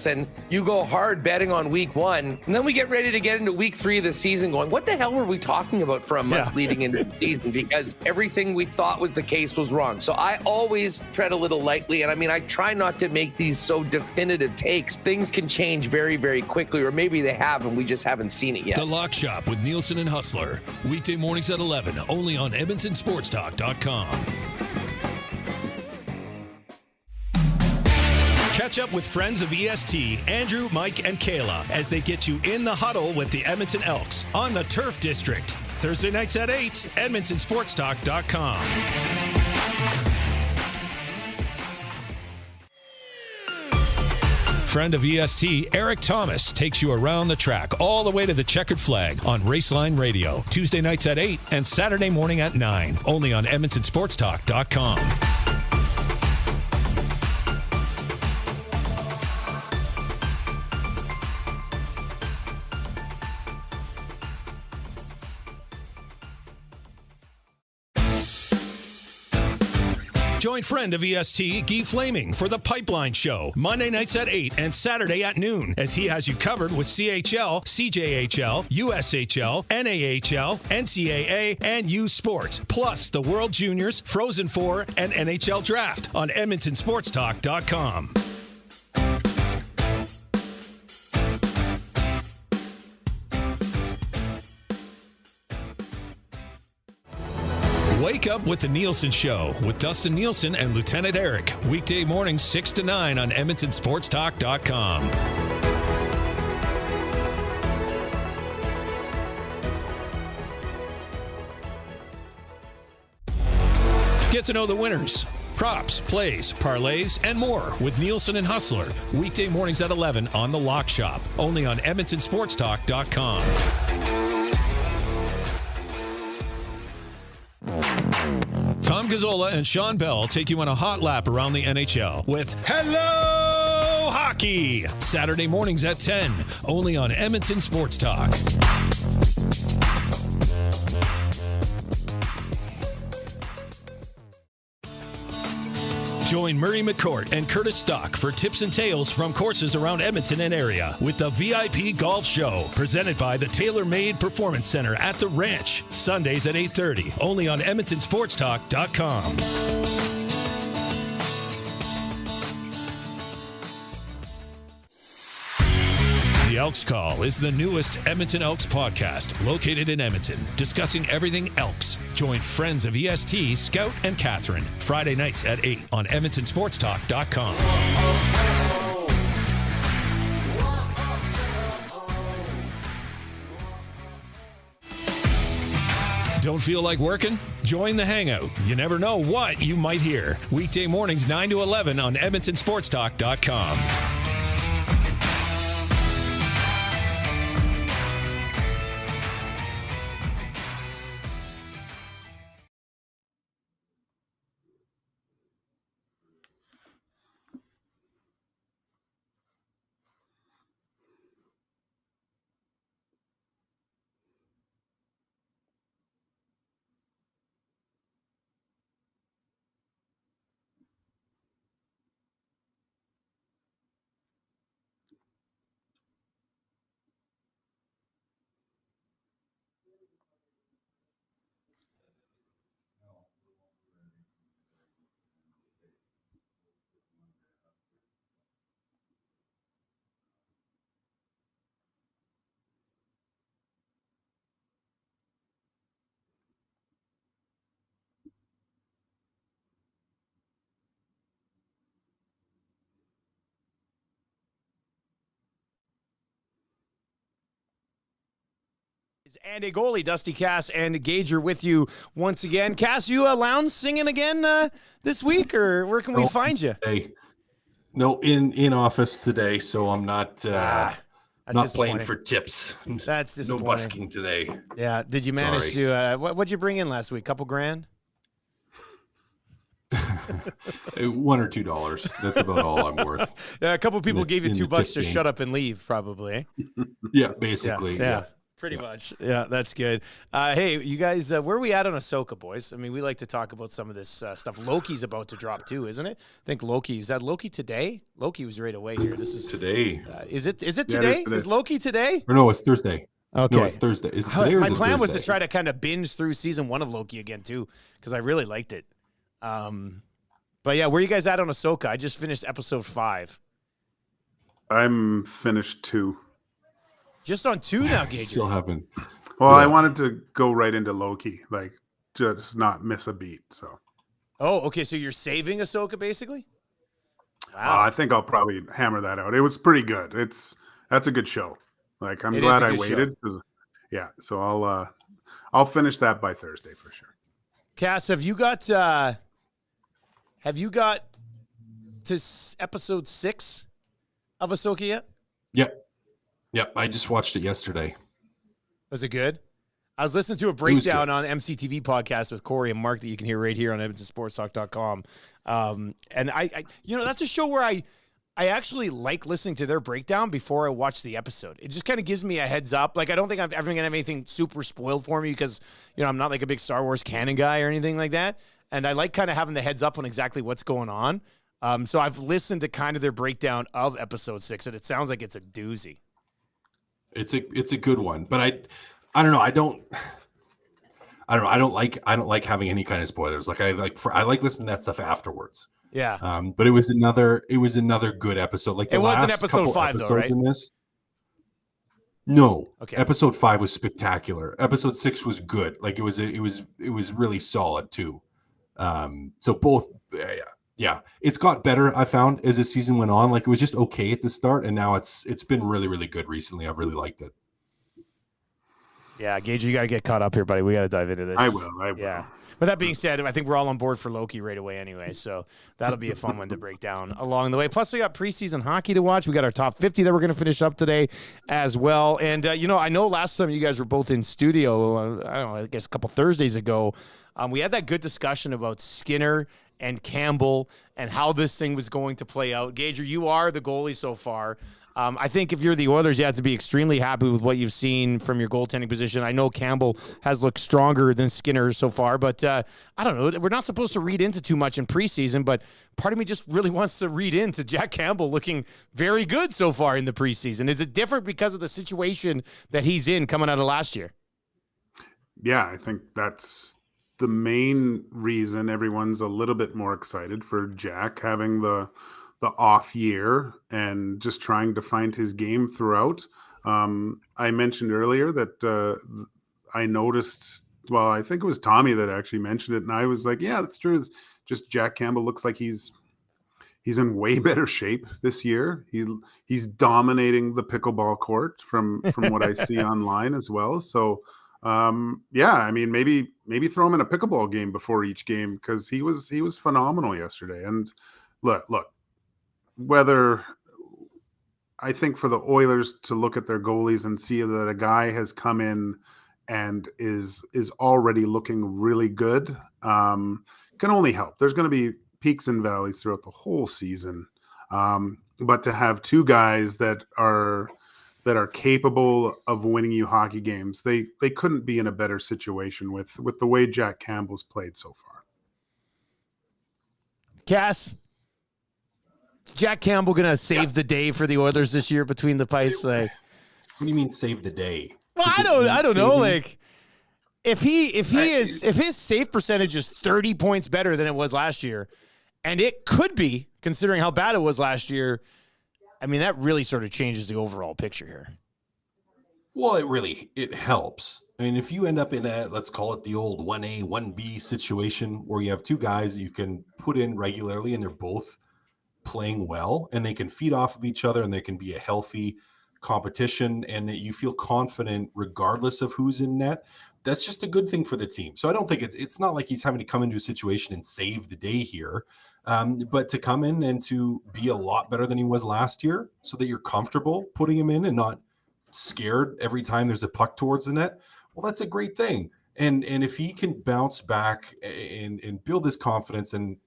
and you go hard betting on week 1, and then we get ready to get into week 3 of the season going, what the hell were we talking about for a month leading into the season? Because everything we thought was the case was wrong. So I always tread a little lightly, and I mean, I try not to make these so definitive takes. Things can change very, very quickly, or maybe they have, and we just haven't seen it yet. The Lock Shop with Nielson and Hustler. Weekday mornings at 11, only on EdmontonSportsTalk.com. Catch up with friends of EST, Andrew, Mike, and Kayla as they get you in the huddle with the Edmonton Elks on the Turf District. Thursday nights at 8, EdmontonSportsTalk.com. Friend of EST, Eric Thomas, takes you around the track all the way to the checkered flag on Raceline Radio. Tuesday nights at 8 and Saturday morning at 9, only on EdmontonSportsTalk.com. Join friend of EST, Guy Flaming, for The Pipeline Show, Monday nights at 8 and Saturday at noon, as he has you covered with CHL, CJHL, USHL, NAHL, NCAA, and U Sports, plus the World Juniors, Frozen Four, and NHL Draft on EdmontonSportsTalk.com. Wake up with the Nielson Show with Dustin Nielson and Lieutenant Eric. Weekday mornings 6 to 9 on EdmontonSportsTalk.com. Get to know the winners, props, plays, parlays, and more with Nielson and Hustler. Weekday mornings at 11 on The Lock Shop, only on EdmontonSportsTalk.com. Tom Gazzola and Sean Bell take you on a hot lap around the NHL with Hello Hockey, Saturday mornings at 10, only on Edmonton Sports Talk. Join Murray McCourt and Curtis Stock for tips and tales from courses around Edmonton and area with the VIP Golf Show, presented by the Tailor Made Performance Center at the Ranch, Sundays at 8:30, only on EdmontonSportsTalk.com. The Elks Call is the newest Edmonton Elks podcast located in Edmonton, discussing everything Elks. Join friends of EST, Scout and Catherine, Friday nights at 8 on EdmontonSportsTalk.com. Don't feel like working? Join the Hangout. You never know what you might hear. Weekday mornings 9 to 11 on EdmontonSportsTalk.com. And a goalie, Dusty Cass and Gage are with you once again. Cass, you lounge singing again this week, or where can we find you? Hey, no, in office today, so I'm not not playing for tips. That's disappointing. No busking today. Yeah. Did you manage to? What'd you bring in last week? Couple grand? $1 or $2. That's about all I'm worth. Yeah, a couple people gave you $2 to shut up and leave, probably. Yeah, basically. Yeah. Pretty much. Yeah, that's good. Hey, you guys, where are we at on Ahsoka, boys? I mean, we like to talk about some of this stuff. Loki's about to drop too, isn't it? I think Loki, is that Loki today? Loki was right away here. This is today. Is it today? It is today. Is Loki today? Or no, it's Thursday. Okay. No, it's Thursday. Is it today or My is it plan was to Thursday? try to kind of binge through season 1 of Loki again too, because I really liked it. But yeah, where are you guys at on Ahsoka? I just finished episode 5. I'm finished 2. Just on 2 now, Gage. Still haven't. Well, Yeah. I wanted to go right into Loki, like just not miss a beat. So Oh, okay. So you're saving Ahsoka basically? Wow. I think I'll probably hammer that out. It was pretty good. That's a good show. Like I'm It glad is a I good waited. 'Cause- Yeah, so I'll finish that by Thursday for sure. Cass, have you got to episode 6 of Ahsoka yet? Yep. I just watched it yesterday. Was it good? I was listening to a breakdown on MCTV podcast with Corey and Mark that you can hear right here on EdmontonSportsTalk.com. And I that's a show where I actually like listening to their breakdown before I watch the episode. It just kind of gives me a heads up. Like, I don't think I'm ever going to have anything super spoiled for me because, I'm not like a big Star Wars canon guy or anything like that. And I like kind of having the heads up on exactly what's going on. So I've listened to kind of their breakdown of episode 6, and it sounds like it's a doozy. It's a good one, but I don't know. I don't like having any kind of spoilers. Like I like listening to that stuff afterwards. Yeah. But it was another good episode. Like it wasn't episode 5 though, right? In this. No. Okay. Episode 5 was spectacular. Episode 6 was good. Like it was really solid too. So both, yeah, it's got better. I found as the season went on. Like it was just okay at the start, and now it's been really, really good recently. I've really liked it. Yeah, Gage, you got to get caught up here, buddy. We got to dive into this. I will. Yeah. But that being said, I think we're all on board for Loki right away anyway, so that'll be a fun one to break down along the way. Plus, we got preseason hockey to watch. We got our top 50 that we're going to finish up today as well. And, I know last time you guys were both in studio, I guess a couple Thursdays ago, we had that good discussion about Skinner and Campbell and how this thing was going to play out. Gager, you are the goalie so far. I think if you're the Oilers, you have to be extremely happy with what you've seen from your goaltending position. I know Campbell has looked stronger than Skinner so far, but I don't know. We're not supposed to read into too much in preseason, but part of me just really wants to read into Jack Campbell looking very good so far in the preseason. Is it different because of the situation that he's in coming out of last year? Yeah, I think that's the main reason everyone's a little bit more excited for Jack having the off year and just trying to find his game throughout. I mentioned earlier that I noticed, well, I think it was Tommy that actually mentioned it, and I was like, yeah, that's true. It's just Jack Campbell looks like he's in way better shape this year. He's dominating the pickleball court from what I see online as well. So yeah, I mean, maybe throw him in a pickleball game before each game, because he was phenomenal yesterday. And look, whether I think for the Oilers to look at their goalies and see that a guy has come in and is already looking really good, can only help. There's going to be peaks and valleys throughout the whole season. But to have two guys that are capable of winning you hockey games, they couldn't be in a better situation with the way Jack Campbell's played so far. Cass, Jack Campbell going to save the day for the Oilers this year between the pipes? Like, what do you mean save the day? Well, I don't know. Like, if his save percentage is 30 points better than it was last year, and it could be considering how bad it was last year, I mean, that really sort of changes the overall picture here. Well, it helps. I mean, if you end up in let's call it the old 1A, 1B situation where you have two guys that you can put in regularly and they're both playing well and they can feed off of each other and they can be a healthy competition and that you feel confident regardless of who's in net, that's just a good thing for the team. So I don't think it's not like he's having to come into a situation and save the day here, but to come in and to be a lot better than he was last year so that you're comfortable putting him in and not scared every time there's a puck towards the net. Well, that's a great thing. And if he can bounce back and build his confidence, and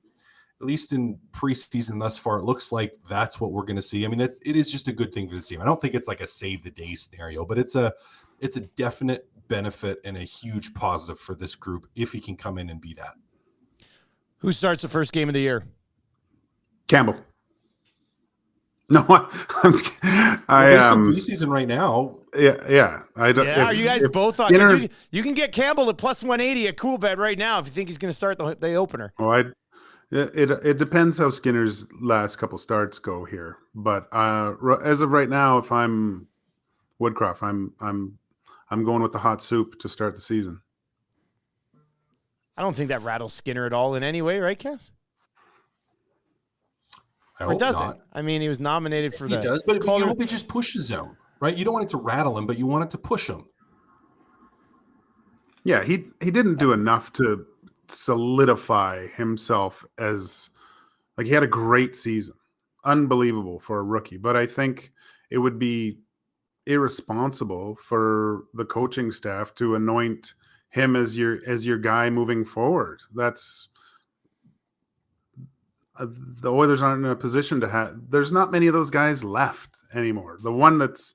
at least in preseason thus far, it looks like that's what we're going to see. I mean, it is just a good thing for the team. I don't think it's like a save the day scenario, but it's a it's a definite benefit and a huge positive for this group if he can come in and be that. Who starts the first game of the year? Campbell. No, I'm there's some preseason right now. Yeah. Are you guys both on? Skinner, you can get Campbell at plus 180 at Cool Bet right now if you think he's going to start the opener. It depends how Skinner's last couple starts go here, but as of right now, if I'm Woodcroft, I'm going with the hot soup to start the season. I don't think that rattles Skinner at all in any way, right, Cass? I hope not. I mean, he was nominated for He does, but you hope it just pushes him, right? You don't want it to rattle him, but you want it to push him. Yeah, he didn't do enough to solidify himself as, like, he had a great season, unbelievable for a rookie, but I think it would be irresponsible for the coaching staff to anoint him as your guy moving forward. That's the Oilers aren't in a position to have. There's not many of those guys left anymore. The one that's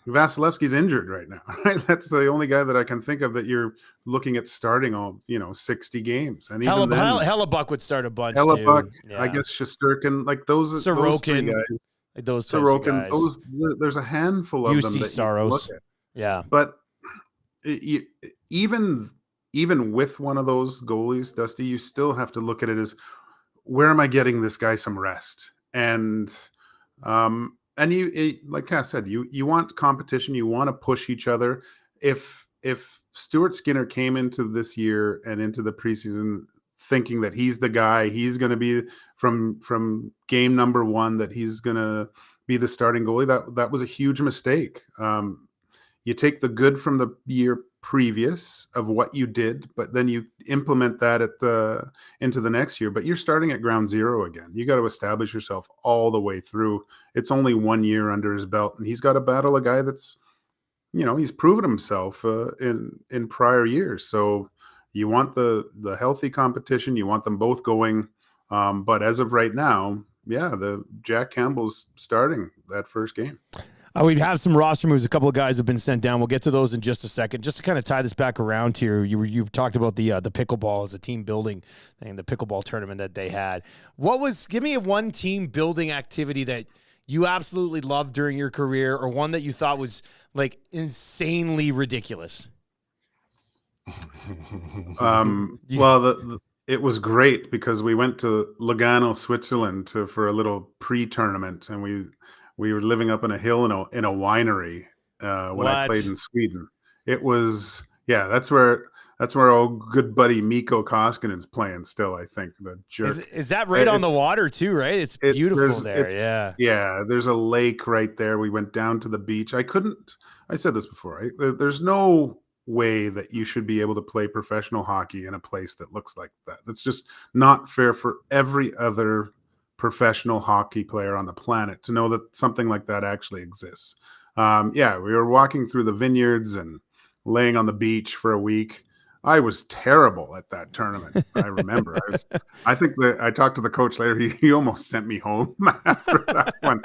Vasilevsky's injured right now, right? That's the only guy that I can think of that you're looking at starting all 60 games. And even Hellebuck would start a bunch. Hellebuck, too. Yeah. I guess Shesterkin, like those Sorokin, those guys. like those types of guys. There's a handful of them that Saros. you look at. Yeah, but even with one of those goalies, Dusty, you still have to look at it as, where am I getting this guy some rest? And you, like Cass said, you want competition, you want to push each other. If Stuart Skinner came into this year and into the preseason thinking that he's the guy, he's going to be from game number one, that he's going to be the starting goalie, that was a huge mistake. You take the good from the year previous of what you did, but then you implement that into the next year. But you're starting at ground zero again. You got to establish yourself all the way through. It's only 1 year under his belt, and he's got to battle a guy that's, he's proven himself in prior years. So you want the healthy competition. You want them both going. But as of right now, the Jack Campbell's starting that first game. We have some roster moves. A couple of guys have been sent down. We'll get to those in just a second. Just to kind of tie this back around here, you've talked about the pickleball as a team building thing, the pickleball tournament that they had. Give me one team building activity that you absolutely loved during your career, or one that you thought was like insanely ridiculous. It was great because we went to Lugano, Switzerland for a little pre-tournament, and we were living up in a hill in a winery when I played in Sweden. It was, that's where our good buddy Mikko Koskinen's playing still, I think, the jerk. Is that right on the water too, right? It's beautiful there. Yeah, there's a lake right there. We went down to the beach. I said this before, right? There's no way that you should be able to play professional hockey in a place that looks like that. That's just not fair for every other professional hockey player on the planet to know that something like that actually exists. We were walking through the vineyards and laying on the beach for a week. I was terrible at that tournament. I remember. I think that I talked to the coach later. He almost sent me home after that one.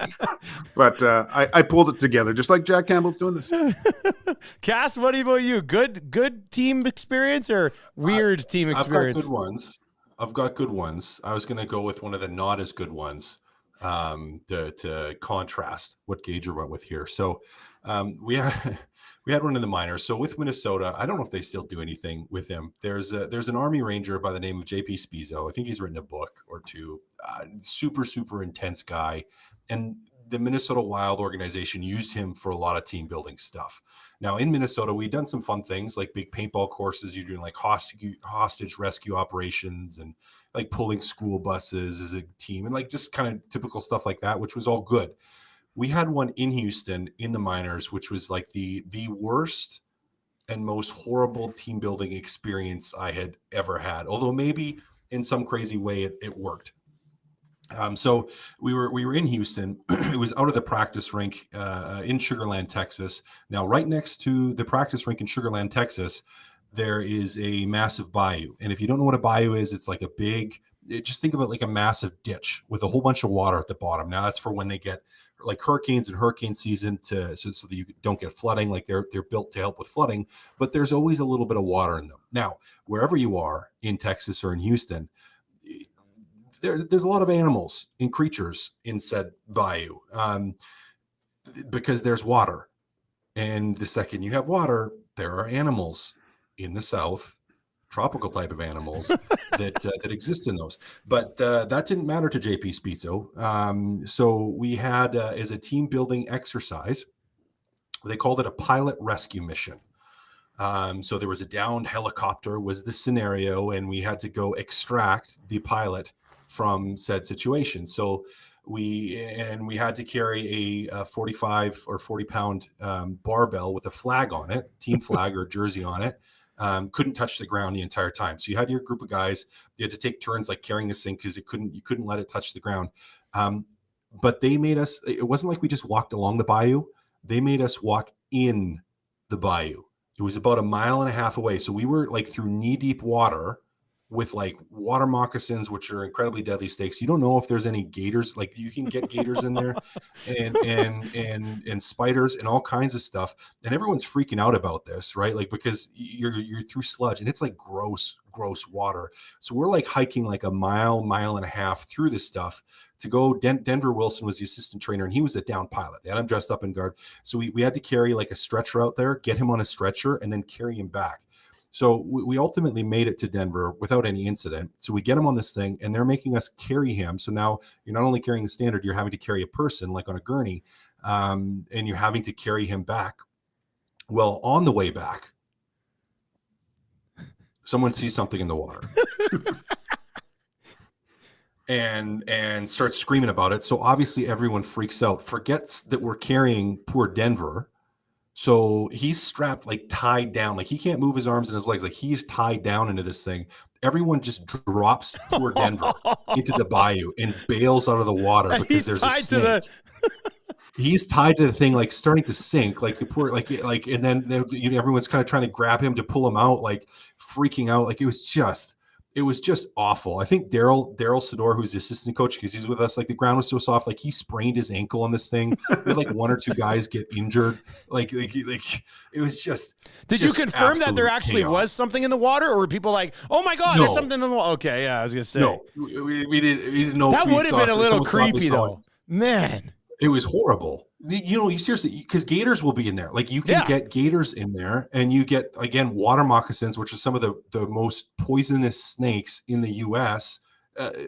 But I pulled it together, just like Jack Campbell's doing this. Cass, what about you? Good team experience or weird team experience? I've got good ones. I was going to go with one of the not as good ones to contrast what Gage went with here. So we had one in the minors. So with Minnesota, I don't know if they still do anything with him. There's an Army Ranger by the name of JP Spizzo. I think he's written a book or two. Super, super intense guy. And the Minnesota Wild organization used him for a lot of team building stuff. Now in Minnesota, we've done some fun things like big paintball courses. You're doing like hostage rescue operations and like pulling school buses as a team and like just kind of typical stuff like that, which was all good. We had one in Houston in the minors, which was like the worst and most horrible team building experience I had ever had. Although maybe in some crazy way it worked. So we were in Houston. It was out of the practice rink in Sugar Land, Texas. Now, right next to the practice rink in Sugar Land, Texas, there is a massive bayou. And if you don't know what a bayou is, it's like just think of it like a massive ditch with a whole bunch of water at the bottom. Now, that's for when they get like hurricanes and hurricane season so that you don't get flooding. Like they're built to help with flooding, but there's always a little bit of water in them. Now, wherever you are in Texas or in Houston, there's a lot of animals and creatures in said bayou because there's water. And the second you have water, there are animals in the South, tropical type of animals that exist in those. But that didn't matter to JP Spizzo. So we had, as a team building exercise, they called it a pilot rescue mission. So there was a downed helicopter was the scenario, and we had to go extract the pilot from said situation. So we had to carry a 45 or 40 pound barbell with a flag on it, team flag or jersey on it. Couldn't touch the ground the entire time. So you had your group of guys, you had to take turns like carrying this thing because you couldn't let it touch the ground. But they made us, it wasn't like we just walked along the bayou. They made us walk in the bayou. It was about 1.5 miles away. So we were like through knee deep water with like water moccasins, which are incredibly deadly snakes. You don't know if there's any gators, like you can get gators in there and spiders and all kinds of stuff. And everyone's freaking out about this, right? Like, because you're through sludge and it's like gross water. So we're like hiking like 1.5 miles through this stuff to go. Denver Wilson was the assistant trainer and he was a down pilot. They had him dressed up in guard. So we had to carry like a stretcher out there, get him on a stretcher and then carry him back. So we ultimately made it to Denver without any incident. So we get him on this thing and they're making us carry him. So now you're not only carrying the standard, you're having to carry a person like on a gurney, and you're having to carry him back. Well, on the way back, someone sees something in the water and starts screaming about it. So obviously everyone freaks out, forgets that we're carrying poor Denver. So he's strapped, like tied down, like he can't move his arms and his legs. Like he's tied down into this thing. Everyone just drops poor Denver into the bayou and bails out of the water because there's a snake. He's tied to the thing, like starting to sink, like the poor, like, and then everyone's kind of trying to grab him to pull him out, like freaking out. Like it was just awful. I think Daryl Sador, who's the assistant coach, because he's with us, like the ground was so soft, like he sprained his ankle on this thing. We had like 1 or 2 guys get injured. Like it was just. Did you confirm that there actually was something in the water, or were people like, "Oh my God, there's something in the water"? Okay, yeah, I was gonna say. No, we didn't know. That would have been a little creepy though, man. It was horrible. You seriously, because gators will be in there. Like you can get gators in there, and you get, again, water moccasins, which are some of the most poisonous snakes in the U.S.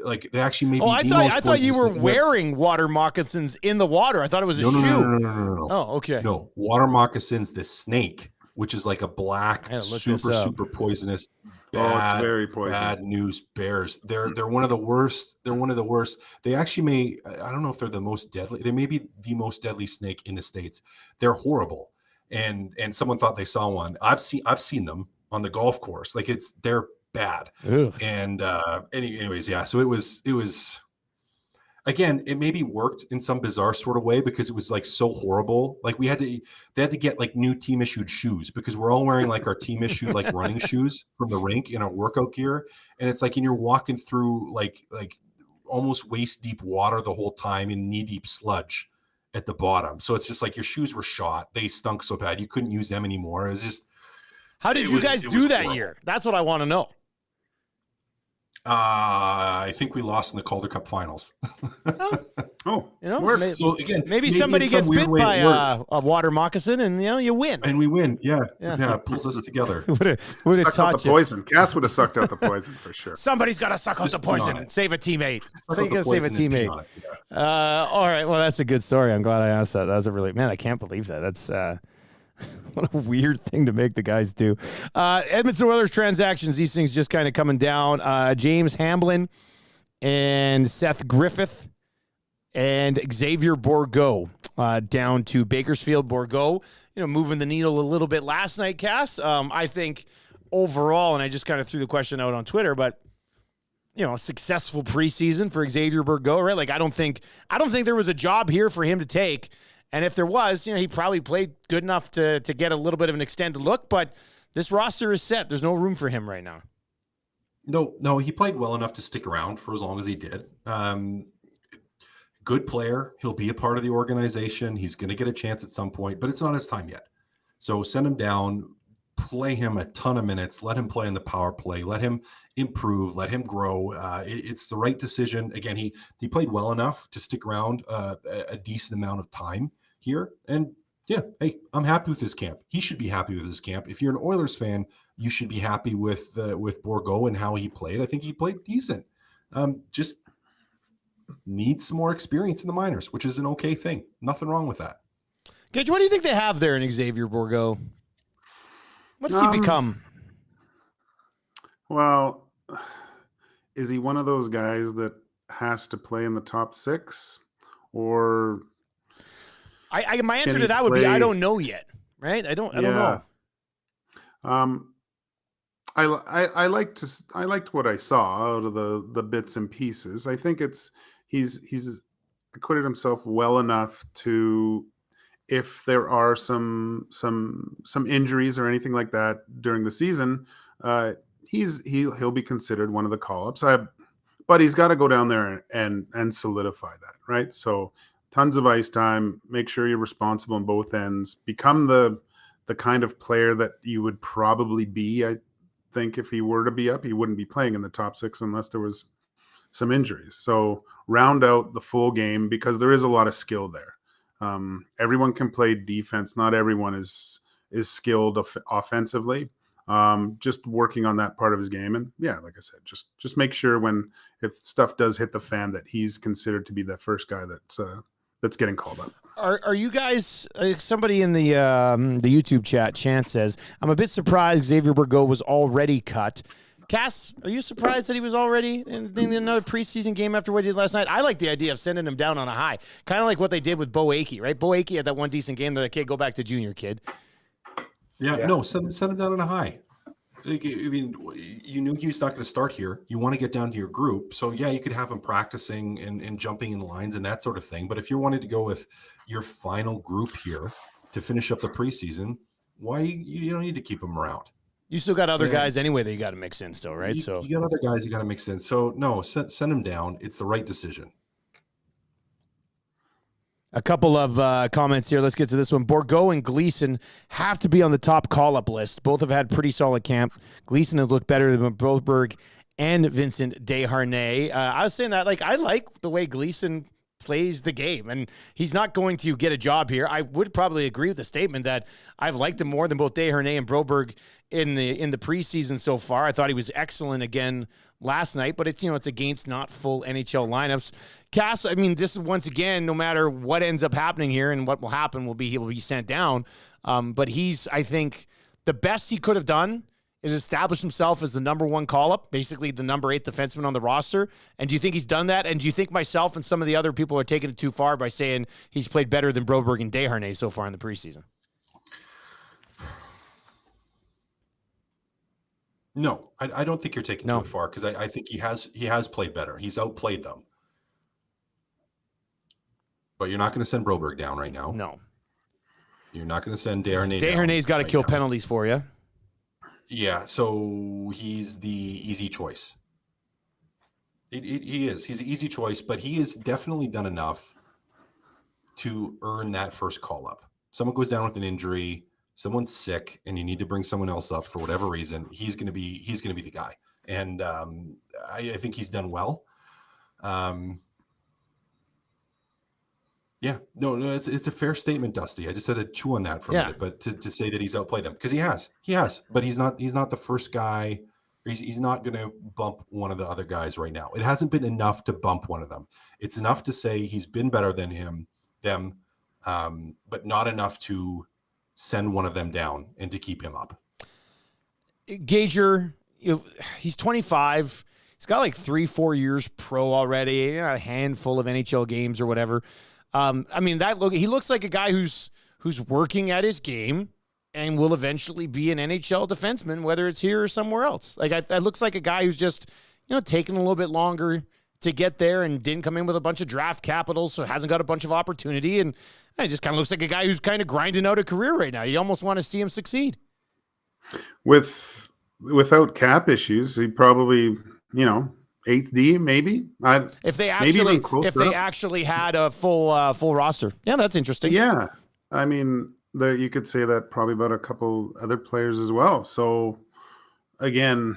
Like they actually may be. I thought you were wearing water moccasins in the water. I thought it was a shoe. No. Oh, okay. No, water moccasins, the snake, which is like a black, super poisonous. It's very poisonous. Bad news bears. They're one of the worst. They're one of the worst. They actually I don't know if they're the most deadly. They may be the most deadly snake in the States. They're horrible. And someone thought they saw one. I've seen them on the golf course. Like they're bad. Ew. And anyways, yeah. So it was again, it maybe worked in some bizarre sort of way because it was like so horrible. Like they had to get like new team issued shoes because we're all wearing like our team issued like running shoes from the rink in our workout gear. And it's like, and you're walking through like almost waist deep water the whole time in knee deep sludge at the bottom. So it's just like your shoes were shot. They stunk so bad. You couldn't use them anymore. It was just. How did you guys do that year? That's what I want to know. I think we lost in the Calder Cup finals. So again, maybe somebody gets bit by a water moccasin, and you win. And we win. Yeah. It pulls us together. would have taught you. Poison. Cass would have sucked out the poison for sure. Somebody's got to suck out the poison and save a teammate. So you got to save a teammate. All right. Well, that's a good story. I'm glad I asked that. That was I can't believe that. That's. What a weird thing to make the guys do. Edmonton Oilers transactions, these things just kind of coming down. James Hamblin and Seth Griffith and Xavier Bourgault down to Bakersfield. Bourgault, moving the needle a little bit last night, Cass. I think overall, and I just kind of threw the question out on Twitter, but a successful preseason for Xavier Bourgault, right? Like I don't think there was a job here for him to take. And if there was, he probably played good enough to get a little bit of an extended look, but this roster is set. There's no room for him right now. No, he played well enough to stick around for as long as he did. Good player. He'll be a part of the organization. He's going to get a chance at some point, but it's not his time yet. So send him down, play him a ton of minutes, let him play in the power play, let him improve, let him grow. It's the right decision. Again, he played well enough to stick around a decent amount of time here. And yeah, hey, I'm happy with his camp. He should be happy with his camp. If you're an Oilers fan, you should be happy with Bourgault and how he played. I think he played decent. Just needs some more experience in the minors, which is an okay thing. Nothing wrong with that. Gage, what do you think they have there in Xavier Bourgault? What does he become? Well, is he one of those guys that has to play in the top 6, or my answer to that would be I don't know yet. Right? I don't know. I liked what I saw out of the bits and pieces. I think he's acquitted himself well enough to, if there are some injuries or anything like that during the season, he'll be considered one of the call-ups. But he's got to go down there and solidify that, right? So tons of ice time, make sure you're responsible on both ends, become the kind of player that you would probably be. I think if he were to be up, he wouldn't be playing in the top 6 unless there was some injuries. So round out the full game, because there is a lot of skill there. Everyone can play defense. Not everyone is skilled offensively. Just working on that part of his game. And yeah, like I said, just make sure if stuff does hit the fan that he's considered to be the first guy that's getting called up. Are you guys, somebody in the YouTube chat, Chance says, I'm a bit surprised Xavier Bourgault was already cut. Cass, are you surprised that he was already in another preseason game after what he did last night? I like the idea of sending him down on a high, kind of like what they did with Bo Akey, right? Bo Akey had that one decent game. They're like, okay, go back to junior, kid. Yeah. No, send him down on a high. Like, I mean, you knew he was not going to start here. You want to get down to your group. So, yeah, you could have him practicing and jumping in lines and that sort of thing. But if you're wanting to go with your final group here to finish up the preseason, why you don't need to keep him around. You still got other guys anyway that you got to mix in still, right? You got other guys you got to mix in. So, no, send him down. It's the right decision. A couple of comments here. Let's get to this one. Bourgault and Gleason have to be on the top call-up list. Both have had pretty solid camp. Gleason has looked better than Broberg and Vincent Desharnais. I was saying that, I like the way Gleason plays the game, and he's not going to get a job here. I would probably agree with the statement that I've liked him more than both Desharnais and Broberg in the preseason so far. I thought he was excellent again last night, but it's against not full NHL lineups. Cass, I mean, this is once again, no matter what ends up happening here, and what will happen will be he will be sent down. But I think the best he could have done is establish himself as the number 1 call-up, basically the number 8 defenseman on the roster. And do you think he's done that? And do you think myself and some of the other people are taking it too far by saying he's played better than Broberg and Desharnais so far in the preseason? No, I don't think you're taking it too far, because I think he has played better. He's outplayed them. But you're not going to send Broberg down right now. No. You're not going to send Desharnais down. Desharnais's got to kill penalties for you. Yeah, so he's the easy choice. He is. He's an easy choice, but he has definitely done enough to earn that first call-up. Someone goes down with an injury, someone's sick, and you need to bring someone else up for whatever reason, he's going to be the guy. And I think he's done well. Yeah, no, it's a fair statement, Dusty. I just had to chew on that for a minute, but to say that he's outplayed them, because he has, but he's not the first guy. He's not going to bump one of the other guys right now. It hasn't been enough to bump one of them. It's enough to say he's been better than them, but not enough to send one of them down and to keep him up. Gager, he's 25. He's got 3-4 years pro already, a handful of NHL games or whatever. I mean, he looks like a guy who's working at his game and will eventually be an NHL defenseman, whether it's here or somewhere else. That looks like a guy who's just, taking a little bit longer to get there and didn't come in with a bunch of draft capital, so hasn't got a bunch of opportunity. And it just kind of looks like a guy who's kind of grinding out a career right now. You almost want to see him succeed. Without cap issues, he probably, eighth D, maybe. If they maybe actually, even closer if they up. actually had a full roster, yeah, that's interesting. Yeah, I mean, there you could say that probably about a couple other players as well. So again,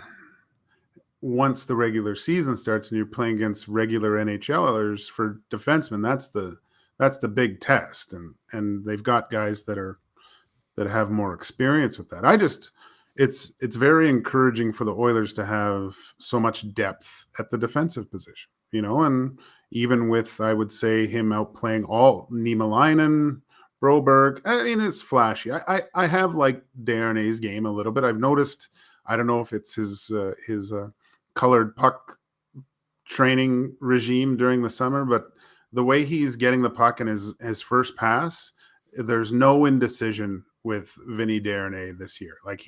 once the regular season starts and you're playing against regular NHLers for defensemen, that's the big test, and they've got guys that have more experience with that. It's very encouraging for the Oilers to have so much depth at the defensive position, and even with, I would say, him outplaying all Niemelainen, Broberg. I mean, it's flashy. I have liked Desharnais' game a little bit. I've noticed, I don't know if it's his colored puck training regime during the summer, but the way he's getting the puck in his first pass, there's no indecision with Vinny Desharnais this year. Like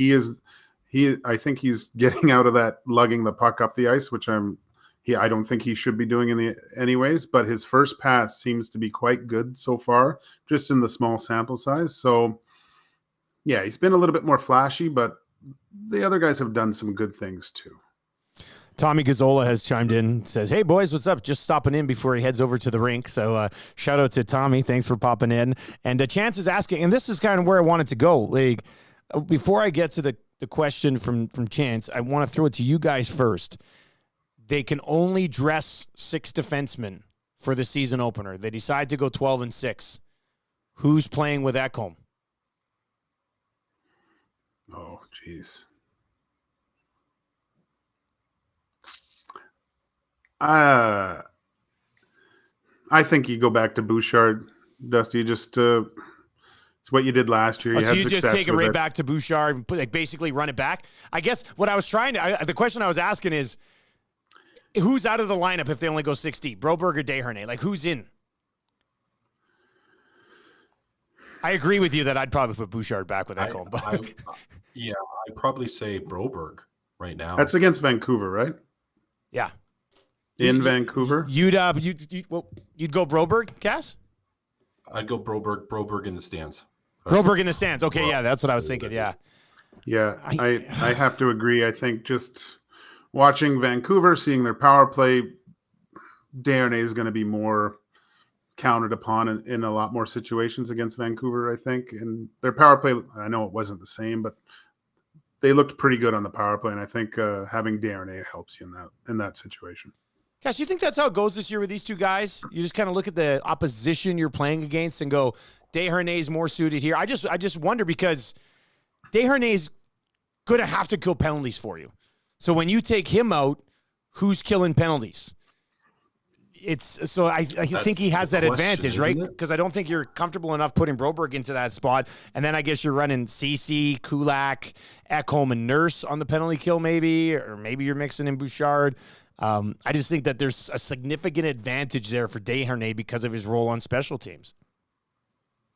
I think he's getting out of that lugging the puck up the ice, which I don't think he should be doing anyways, but his first pass seems to be quite good so far, just in the small sample size. So yeah, he's been a little bit more flashy, but the other guys have done some good things too. Tommy Gazzola has chimed in, says, "Hey boys, what's up? Just stopping in before he heads over to the rink." So shout out to Tommy. Thanks for popping in. And Chance is asking, and this is kind of where I wanted to go. Like, before I get to the question from Chance, I want to throw it to you guys first. They can only dress 6 defensemen for the season opener. They decide to go 12-6. Who's playing with Ekholm? Oh, geez. I think you go back to Bouchard, Dusty. Just it's what you did last year. So you just take it right back to Bouchard and basically run it back. I guess what I was the question I was asking is, who's out of the lineup if they only go 6 deep? Broberg or Desharnais? Like, who's in? I agree with you that I'd probably put Bouchard back with Ekholm. Yeah, I'd probably say Broberg right now. That's against Vancouver, right? Yeah. In Vancouver? You'd go Broberg, Cass? I'd go Broberg in the stands. Broberg in the stands. Okay, yeah, that's what I was thinking. Yeah. Yeah, I have to agree. I think just watching Vancouver, seeing their power play, Desharnais is going to be more counted upon in a lot more situations against Vancouver, I think. And their power play, I know it wasn't the same, but they looked pretty good on the power play, and I think having Desharnais helps you in that situation. Gosh, you think that's how it goes this year with these two guys? You just kind of look at the opposition you're playing against and go, Desharnais is more suited here. I just wonder, because Desharnais is going to have to kill penalties for you. So when you take him out, who's killing penalties? I think he has that advantage, right? Because I don't think you're comfortable enough putting Broberg into that spot. And then I guess you're running Ceci, Kulak, Ekholm, and Nurse on the penalty kill maybe, or maybe you're mixing in Bouchard. I just think that there's a significant advantage there for Desharnais because of his role on special teams.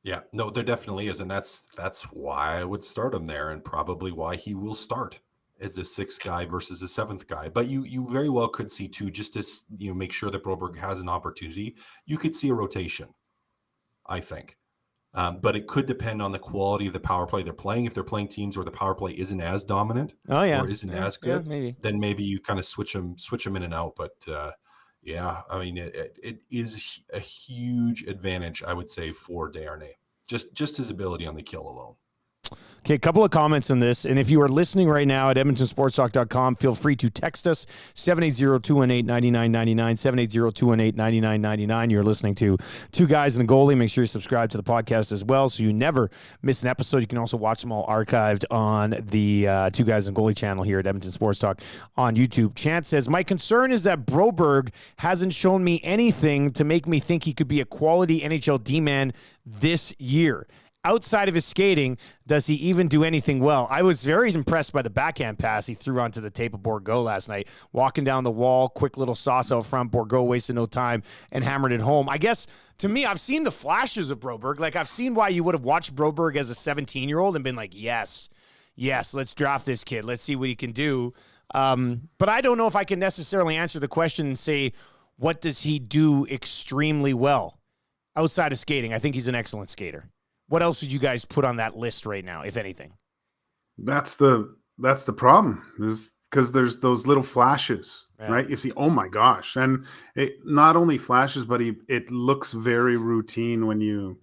Yeah, no, there definitely is. And that's why I would start him there, and probably why he will start as a 6th guy versus a 7th guy. But you very well could see too, just to make sure that Broberg has an opportunity, you could see a rotation, I think. But it could depend on the quality of the power play they're playing. If they're playing teams where the power play isn't as dominant, or isn't as good, then maybe you kind of switch them in and out. But yeah, I mean, it is a huge advantage, I would say, for Desharnais. Just his ability on the kill alone. Okay, a couple of comments on this. And if you are listening right now at edmontonsportstalk.com, feel free to text us, 780-218-9999, 780-218-9999. You're listening to Two Guys and a Goalie. Make sure you subscribe to the podcast as well so you never miss an episode. You can also watch them all archived on the Two Guys and Goalie channel here at Edmonton Sports Talk on YouTube. Chance says, my concern is that Broberg hasn't shown me anything to make me think he could be a quality NHL D-man this year. Outside of his skating, does he even do anything well? I was very impressed by the backhand pass he threw onto the tape of Bourgault last night. Walking down the wall, quick little sauce out front. Bourgault wasted no time and hammered it home. I guess, to me, I've seen the flashes of Broberg. Like, I've seen why you would have watched Broberg as a 17-year-old and been like, yes, let's draft this kid. Let's see what he can do. But I don't know if I can necessarily answer the question and say, what does he do extremely well outside of skating? I think he's an excellent skater. What else would you guys put on that list right now, if anything? That's the problem. Is because there's those little flashes, right? You see, oh my gosh, and it not only flashes, but it looks very routine when you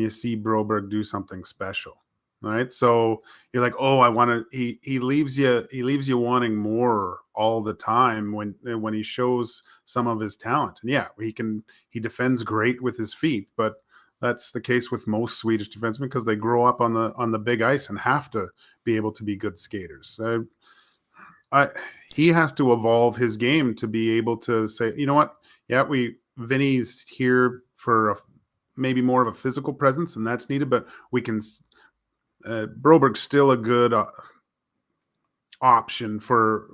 see Broberg do something special, right? So you're like, oh, I want to. He leaves you wanting more all the time when he shows some of his talent. And yeah, he defends great with his feet, but that's the case with most Swedish defensemen because they grow up on the big ice and have to be able to be good skaters. He has to evolve his game to be able to say, you know what? Yeah, Vinny's here for maybe more of a physical presence, and that's needed. But we can. Broberg's still a good option for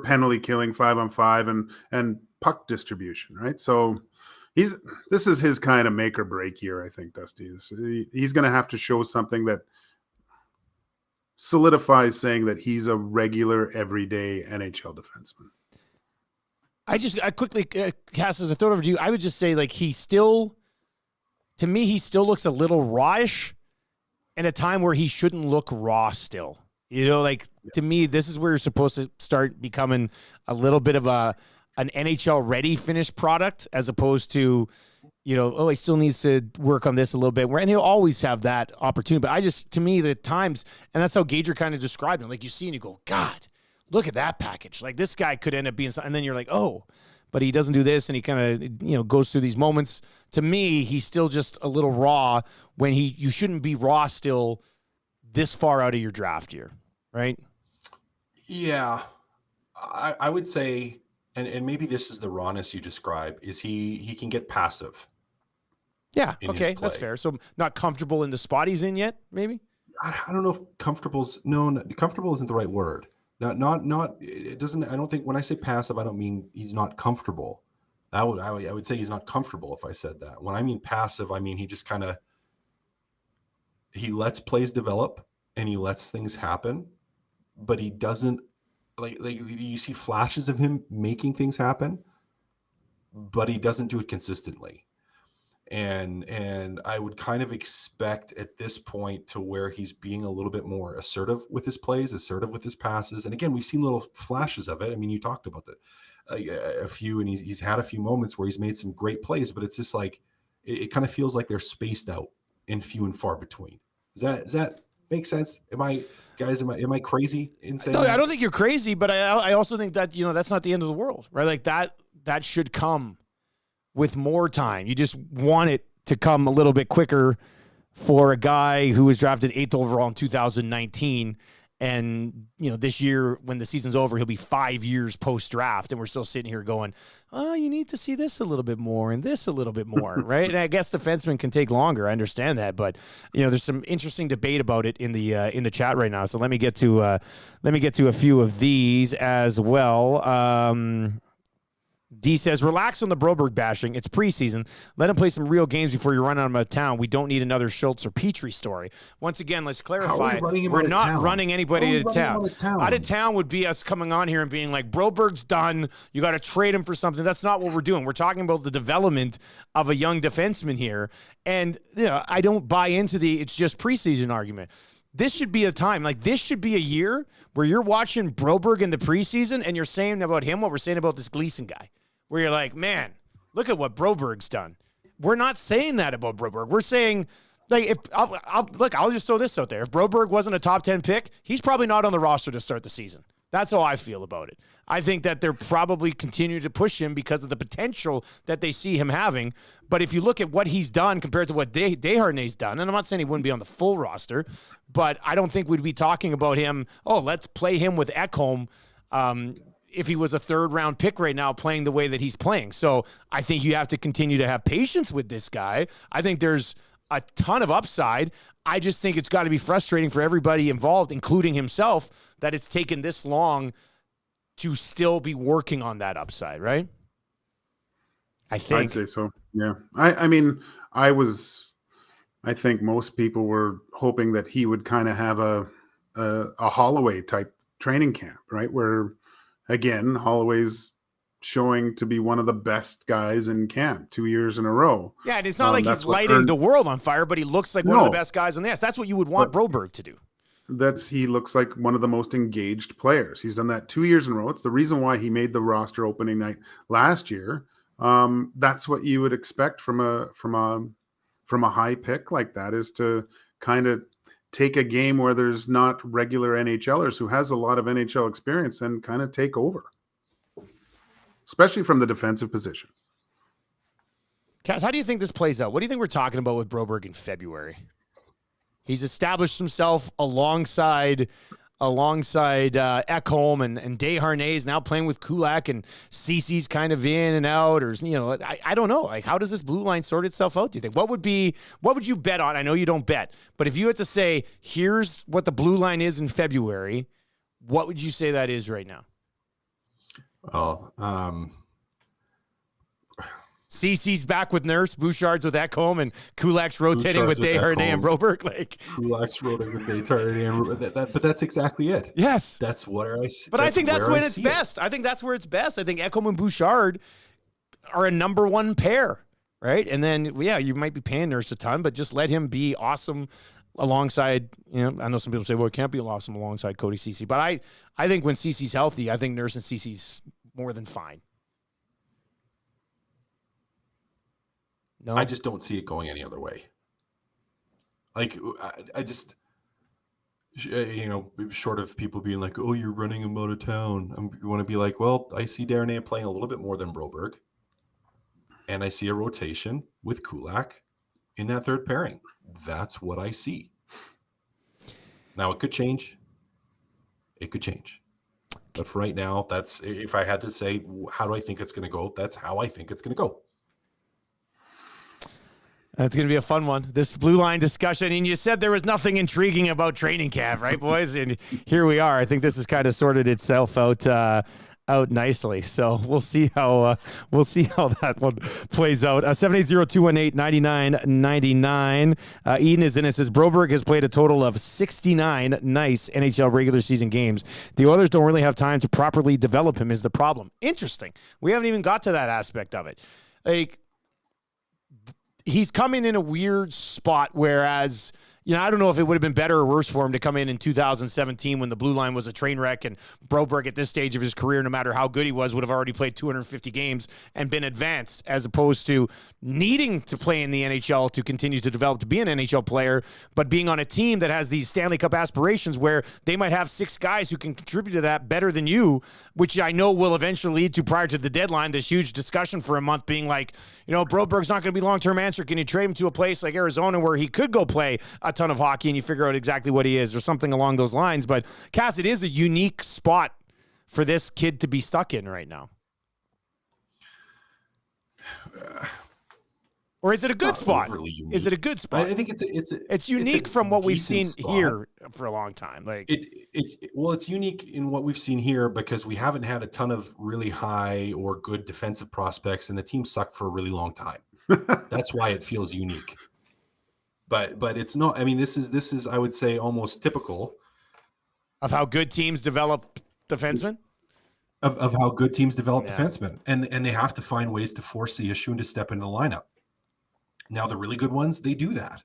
penalty killing 5-on-5 and puck distribution, right? So this is his kind of make or break year, I think. Dusty he's going to have to show something that solidifies saying that he's a regular, everyday NHL defenseman. I quickly, Cass, as I throw it over to you, I would just say, like, to me, he still looks a little rawish in a time where he shouldn't look raw still. You know, like, to me, this is where you're supposed to start becoming a little bit of an NHL-ready finished product as opposed to, you know, oh, he still needs to work on this a little bit. And he'll always have that opportunity. But to me, the times, and that's how Gager kind of described him. Like, you see and you go, God, look at that package. Like, this guy could end up being something. And then you're like, oh, but he doesn't do this. And he kind of, you know, goes through these moments. To me, he's still just a little raw when you shouldn't be raw still this far out of your draft year, right? Yeah. I would say, and maybe this is the rawness you describe, is he can get passive. Yeah, okay, that's fair. So not comfortable in the spot he's in yet, maybe? I don't know if comfortable isn't the right word. Not it doesn't. I don't think when I say passive, I don't mean he's not comfortable. I would say he's not comfortable if I said that. When I mean passive, I mean he just kind of he lets plays develop and he lets things happen, but he doesn't like you see flashes of him making things happen, but he doesn't do it consistently. And I would kind of expect at this point to where he's being a little bit more assertive with his plays, assertive with his passes. And again, we've seen little flashes of it. I mean, you talked about that a few, and he's had a few moments where he's made some great plays, but it's just like, it kind of feels like they're spaced out and few and far between. Does that make sense? Am I crazy in saying? No, I don't think you're crazy, but I also think that, you know, that's not the end of the world, right? Like that should come with more time. You just want it to come a little bit quicker for a guy who was drafted 8th overall in 2019. And, you know, this year when the season's over, he'll be 5 years post-draft. And we're still sitting here going, oh, you need to see this a little bit more and this a little bit more, right? And I guess defensemen can take longer. I understand that. But, you know, there's some interesting debate about it in the chat right now. So let me get to a few of these as well. D says, relax on the Broberg bashing. It's preseason. Let him play some real games before you run out of town. We don't need another Schultz or Petrie story. Once again, let's clarify. We're not running anybody out of town. Out of town would be us coming on here and being like, Broberg's done. You got to trade him for something. That's not what we're doing. We're talking about the development of a young defenseman here. And, you know, I don't buy into it's just preseason argument. This should be a time, like this should be a year where you're watching Broberg in the preseason and you're saying about him what we're saying about this Gleason guy. Where you're like, man, look at what Broberg's done. We're not saying that about Broberg. We're saying, like, I'll just throw this out there. If Broberg wasn't a top 10 pick, he's probably not on the roster to start the season. That's how I feel about it. I think that they're probably continue to push him because of the potential that they see him having. But if you look at what he's done compared to what Desharnais's done, and I'm not saying he wouldn't be on the full roster, but I don't think we'd be talking about him, oh, let's play him with Ekholm, if he was a third-round pick right now playing the way that he's playing. So I think you have to continue to have patience with this guy. I think there's a ton of upside. I just think it's got to be frustrating for everybody involved, including himself, that it's taken this long to still be working on that upside, right? I think. I'd say so, yeah. I mean, I think most people were hoping that he would kind of have a Holloway-type training camp, right, where again, Holloway's showing to be one of the best guys in camp 2 years in a row. Yeah, and it's not like he's lighting the world on fire, but he looks like one of the best guys on the ice. That's what you would want Broberg to do. he looks like one of the most engaged players. He's done that 2 years in a row. It's the reason why he made the roster opening night last year. That's what you would expect from a high pick like that, is to kind of take a game where there's not regular NHLers who has a lot of NHL experience and kind of take over, especially from the defensive position. Cass, how do you think this plays out? What do you think we're talking about with Broberg in February? He's established himself alongside Ekholm and Desharnais, now playing with Kulak, and Cece's kind of in and out, or I don't know. Like, how does this blue line sort itself out, do you think? What would you bet on? I know you don't bet, but if you had to say, here's what the blue line is in February, what would you say that is right now? Cece's back with Nurse, Bouchard's with Ekholm, and Kulak's rotating with Desharnais and Broberg. Like, Kulak's rotating with Desharnais, but that's exactly it. Yes, that's where I see. But I think that's when it's best. I think that's where it's best. I think Ekholm and Bouchard are a number one pair, right? And then, yeah, you might be paying Nurse a ton, but just let him be awesome alongside. I know some people say, well, it can't be awesome alongside Cody Cece, but I think when Cece's healthy, I think Nurse and Cece's more than fine. No. I just don't see it going any other way. Like, I just, short of people being like, oh, you're running him out of town. You want to be like, well, I see Desharnais playing a little bit more than Broberg. And I see a rotation with Kulak in that third pairing. That's what I see. Now, it could change. But for right now, that's, if I had to say, how do I think it's going to go? That's how I think it's going to go. That's going to be a fun one, this blue line discussion. And you said there was nothing intriguing about training camp, right, boys? And here we are. I think this has kind of sorted itself out nicely. So we'll see how that one plays out. 780-218-9999. Eden is in it. Says Broberg has played a total of 69 nice NHL regular season games. The Oilers don't really have time to properly develop him is the problem. Interesting. We haven't even got to that aspect of it. Like, he's coming in a weird spot, whereas, I don't know if it would have been better or worse for him to come in 2017 when the blue line was a train wreck, and Broberg at this stage of his career, no matter how good he was, would have already played 250 games and been advanced, as opposed to needing to play in the NHL to continue to develop to be an NHL player, but being on a team that has these Stanley Cup aspirations where they might have 6 guys who can contribute to that better than you, which I know will eventually lead to, prior to the deadline, this huge discussion for a month being like, Broberg's not going to be long-term answer. Can you trade him to a place like Arizona where he could go play a ton of hockey and you figure out exactly what he is, or something along those lines? But Cass, it is a unique spot for this kid to be stuck in right now. Or is it a good spot? Is it a good spot? I think it's unique from what we've seen spot here for a long time. Like, it's unique in what we've seen here because we haven't had a ton of really high or good defensive prospects, and the team sucked for a really long time. That's why it feels unique. But it's not. I mean, this is I would say almost typical of how good teams develop defensemen. Of how good teams develop defensemen, and they have to find ways to force the issue and to step into the lineup. Now, the really good ones, they do that.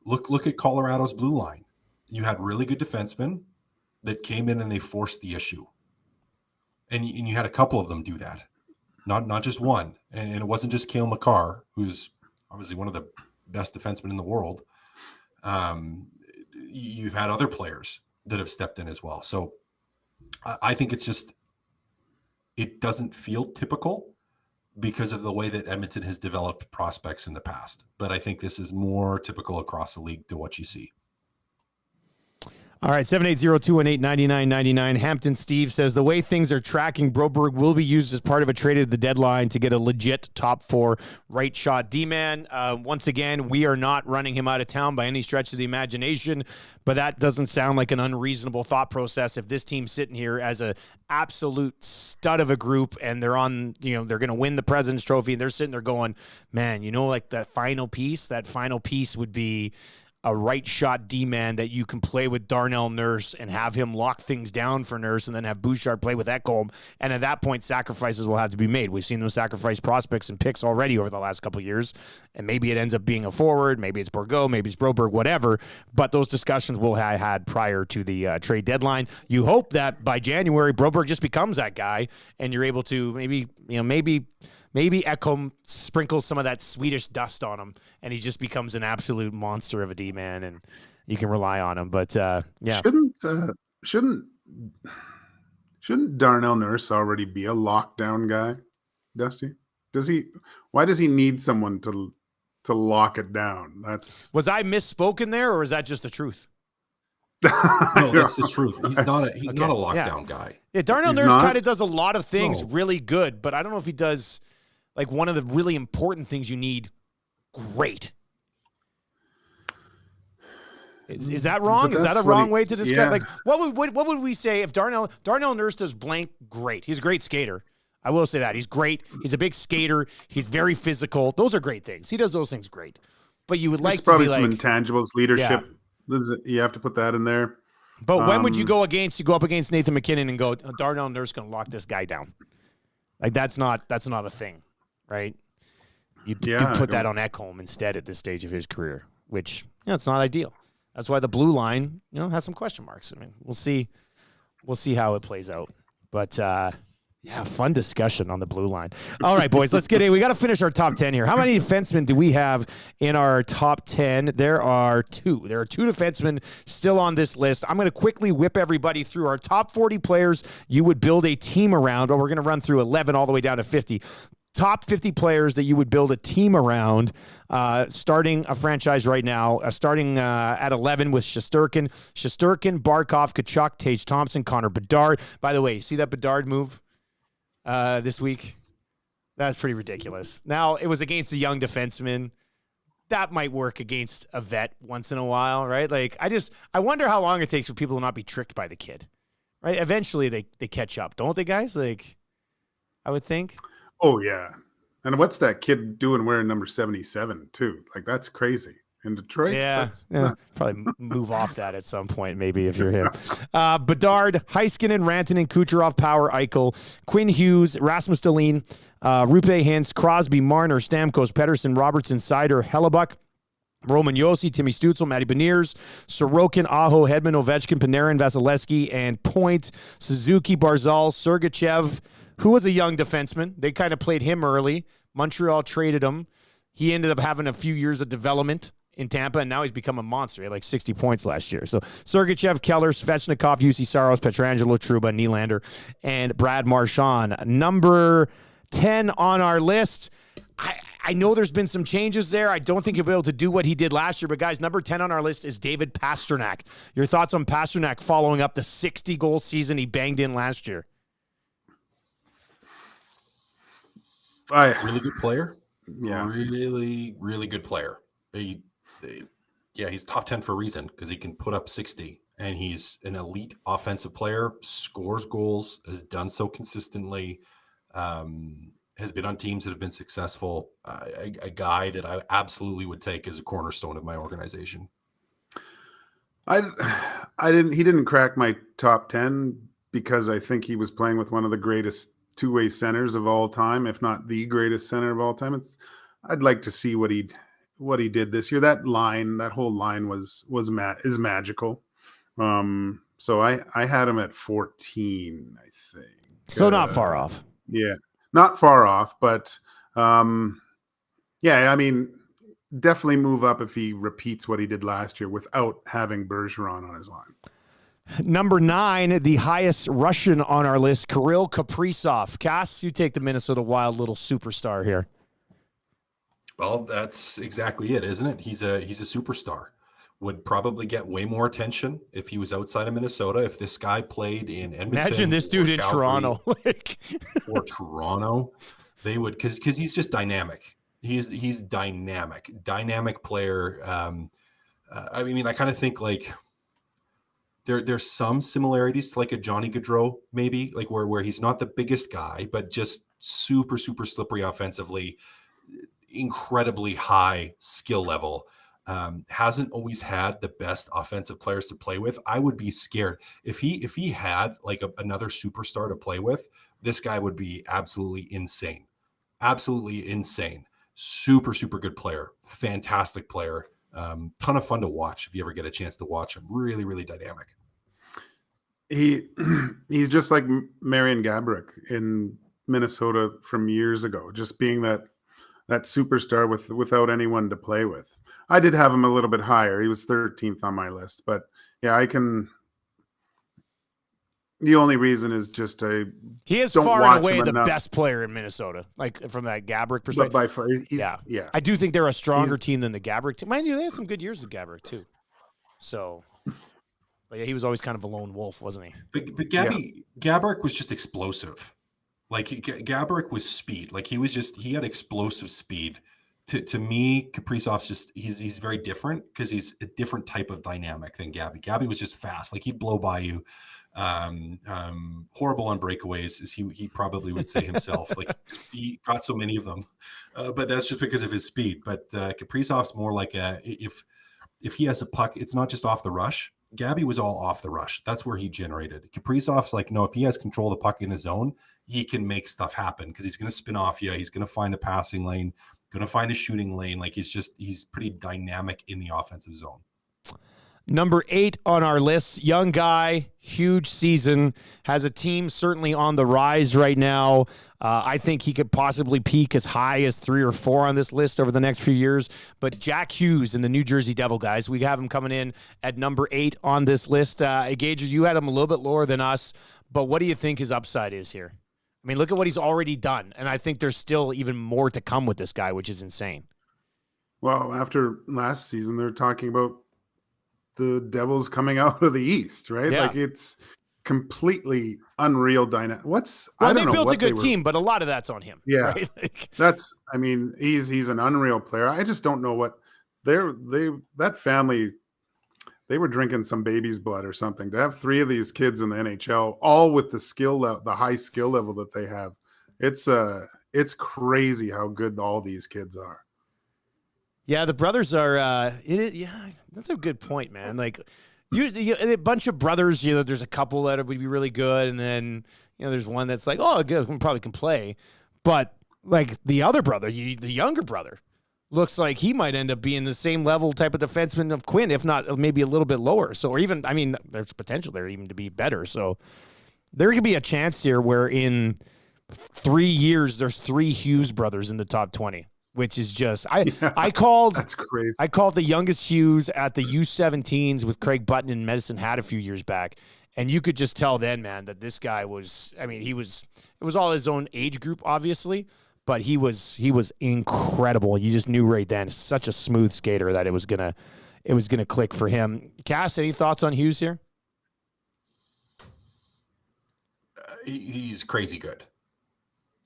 Look at Colorado's blue line. You had really good defensemen that came in and they forced the issue, and you had a couple of them do that, not just one. And it wasn't just Cale Makar, who's obviously one of the best defensemen in the world. You've had other players that have stepped in as well. So I think it doesn't feel typical because of the way that Edmonton has developed prospects in the past. But I think this is more typical across the league to what you see. All right, 780-218-9999. Hampton Steve says, the way things are tracking, Broberg will be used as part of a trade at the deadline to get a legit top 4 right shot D-man. Once again, we are not running him out of town by any stretch of the imagination, but that doesn't sound like an unreasonable thought process if this team's sitting here as a absolute stud of a group and they're on, they're going to win the President's Trophy, and they're sitting there going, man, like that final piece would be a right shot D-man that you can play with Darnell Nurse and have him lock things down for Nurse, and then have Bouchard play with Ekholm. And at that point, sacrifices will have to be made. We've seen them sacrifice prospects and picks already over the last couple of years. And maybe it ends up being a forward, maybe it's Bourgault, maybe it's Broberg, whatever. But those discussions will have had prior to the trade deadline. You hope that by January, Broberg just becomes that guy, and you're able to maybe Ekholm sprinkles some of that Swedish dust on him, and he just becomes an absolute monster of a D-man, and you can rely on him. But yeah, shouldn't Darnell Nurse already be a lockdown guy, Dusty? Why does he need someone to lock it down? Was I misspoken there, or is that just the truth? No, that's the truth. He's not a lockdown guy. Yeah, Darnell Nurse kind of does a lot of things really good, but I don't know if he does like one of the really important things you need great. Is that wrong? Is that a wrong way to describe? Like, what would we say if Darnell Nurse does blank great? He's a great skater. I will say that. He's great. He's a big skater. He's very physical. Those are great things. He does those things great. But you would like to be like... probably some intangibles, leadership. Yeah. You have to put that in there. But when would you go up against Nathan McKinnon and go, Darnell Nurse going to lock this guy down? Like, that's not a thing, right? You put that on Ekholm instead at this stage of his career, which, it's not ideal. That's why the blue line, has some question marks. I mean, we'll see how it plays out. But, fun discussion on the blue line. All right, boys, let's get in. We got to finish our top 10 here. How many defensemen do we have in our top 10? There are 2. There are 2 defensemen still on this list. I'm going to quickly whip everybody through our top 40 players you would build a team around. Or we're going to run through 11 all the way down to 50. Top 50 players that you would build a team around, starting a franchise right now, starting at 11 with Shesterkin, Barkov, Tkachuk, Tage Thompson, Connor Bedard. By the way, see that Bedard move this week? That's pretty ridiculous. Now, it was against a young defenseman. That might work against a vet once in a while, right? Like, I wonder how long it takes for people to not be tricked by the kid, right? Eventually, they catch up, don't they, guys? Like, I would think. Oh, yeah. And what's that kid doing wearing number 77, too? Like, that's crazy. In Detroit? Yeah. Probably move off that at some point, maybe, if you're him. Bedard, Heiskanen, Rantanen, Kucherov, Power, Eichel, Quinn Hughes, Rasmus Dahlin, Rupe Hintz, Crosby, Marner, Stamkos, Pettersson, Robertson, Seider, Hellebuck, Roman Josi, Timmy Stutzel, Matty Beniers, Sorokin, Aho, Hedman, Ovechkin, Panarin, Vasilevsky, and Point, Suzuki, Barzal, Sergachev, who was a young defenseman. They kind of played him early. Montreal traded him. He ended up having a few years of development in Tampa, and now he's become a monster. He had like 60 points last year. So Sergachev, Keller, Svechnikov, UC Saros, Petrangelo, Trouba, Nylander, and Brad Marchand. Number 10 on our list. I know there's been some changes there. I don't think he'll be able to do what he did last year. But, guys, number 10 on our list is David Pastrnak. Your thoughts on Pastrnak following up the 60-goal season he banged in last year? Really good player. Yeah. Really, really good player. He's top 10 for a reason because he can put up 60, and he's an elite offensive player, scores goals, has done so consistently, has been on teams that have been successful, a guy that I absolutely would take as a cornerstone of my organization. He didn't crack my top 10 because I think he was playing with one of the greatest two-way centers of all time, if not the greatest center of all time. I'd like to see what he did this year. That whole line is magical. So I had him at 14, I think. So not far off. Yeah, not far off, but I mean, definitely move up if he repeats what he did last year without having Bergeron on his line. Number 9, the highest Russian on our list, Kirill Kaprizov. Cass, you take the Minnesota Wild little superstar here. Well, that's exactly it, isn't it? He's a superstar. Would probably get way more attention if he was outside of Minnesota. If this guy played in Edmonton, imagine this dude in Toronto, or Toronto, they would because he's just dynamic. He's dynamic player. I mean, I kind of think like there's some similarities to like a Johnny Gaudreau, maybe like where he's not the biggest guy, but just super slippery offensively. Incredibly high skill level, hasn't always had the best offensive players to play with. I would be scared if he had like another superstar to play with. This guy would be absolutely insane. super, super good player, fantastic player. Ton of fun to watch if you ever get a chance to watch him. Really, really dynamic. He's just like Marian Gaborik in Minnesota from years ago, just being that superstar without anyone to play with. I did have him a little bit higher. He was 13th on my list, but yeah, I can. The only reason is just he is far and away the best player in Minnesota, like from that Gaborik perspective. But by far, yeah. I do think they're a stronger team than the Gaborik team. Mind you, they had some good years with Gaborik too. So, but yeah, he was always kind of a lone wolf, wasn't he? But Gaborik was just explosive. Like Gaborik was speed. Like he had explosive speed. To me, Kaprizov's he's very different because he's a different type of dynamic than Gabby. Gabby was just fast. Like he'd blow by you. Horrible on breakaways, as he probably would say himself. Like he got so many of them, but that's just because of his speed. But Kaprizov's more like if he has a puck, it's not just off the rush. Gabby was all off the rush. That's where he generated. Kaprizov's like, no, if he has control of the puck in his zone, he can make stuff happen because he's going to spin off you. He's going to find a passing lane, going to find a shooting lane. Like he's pretty dynamic in the offensive zone. Number 8 on our list, young guy, huge season, has a team certainly on the rise right now. I think he could possibly peak as high as 3 or 4 on this list over the next few years. But Jack Hughes and the New Jersey Devil guys, we have him coming in at number 8 on this list. Gage, you had him a little bit lower than us, but what do you think his upside is here? I mean, look at what he's already done, and I think there's still even more to come with this guy, which is insane. Well, after last season, they're talking about the Devils coming out of the East, right? Yeah. Like it's completely unreal dynamic. They built a good team, but a lot of that's on him. Yeah, right? He's an unreal player. I just don't know what that family, they were drinking some baby's blood or something to have 3 of these kids in the NHL, all with the high skill level that they have. It's crazy how good all these kids are. Yeah, the brothers are. That's a good point, man. Like, a bunch of brothers. There's a couple that would be really good, and then there's one that's like, oh, good, we probably can play. But like the other brother, the younger brother, looks like he might end up being the same level type of defenseman of Quinn, if not maybe a little bit lower. So, or even, I mean, there's potential there even to be better. So, there could be a chance here where in 3 years there's 3 Hughes brothers in the top 20. Which is just I called that's crazy. I called the youngest Hughes at the U17s with Craig Button and Medicine Hat a few years back, and you could just tell then, man, that this guy was. I mean, it was all his own age group, obviously, but he was incredible. You just knew right then, such a smooth skater that it was gonna click for him. Cass, any thoughts on Hughes here? He's crazy good.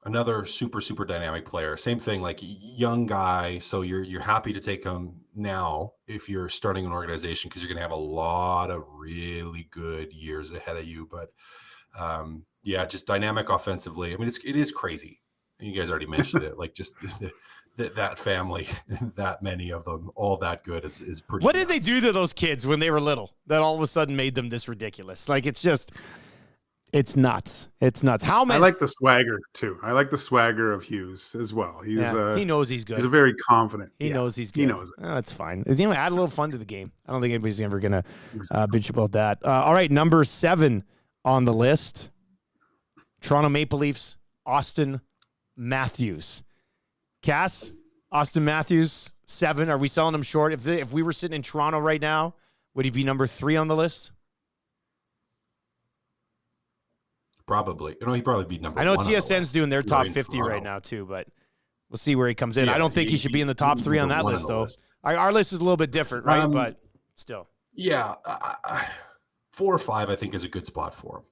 Another super, super dynamic player. Same thing, like young guy. So you're happy to take him now if you're starting an organization because you're going to have a lot of really good years ahead of you. But just dynamic offensively. I mean, it is crazy. You guys already mentioned it. Like just that family, that many of them, all that good is pretty. What did they do to those kids when they were little that all of a sudden made them this ridiculous? Like it's just. It's nuts. It's nuts. How many? I like the swagger too. I like the swagger of Hughes as well. He knows he's good. He's a very confident. He knows he's good. He knows it. Oh, that's fine. Add a little fun to the game. I don't think anybody's ever gonna bitch about that. All right, number 7 on the list. Toronto Maple Leafs. Austin Matthews. Cass. Austin Matthews 7. Are we selling him short? If we were sitting in Toronto right now, would he be number 3 on the list? Probably. He'd probably be number 1. I know TSN's doing their top 50 right now too, but we'll see where he comes in. Yeah, I don't think he should be in the top 3 on that list, though. Our list is a little bit different, right? But still. Yeah. 4 or 5, I think, is a good spot for him.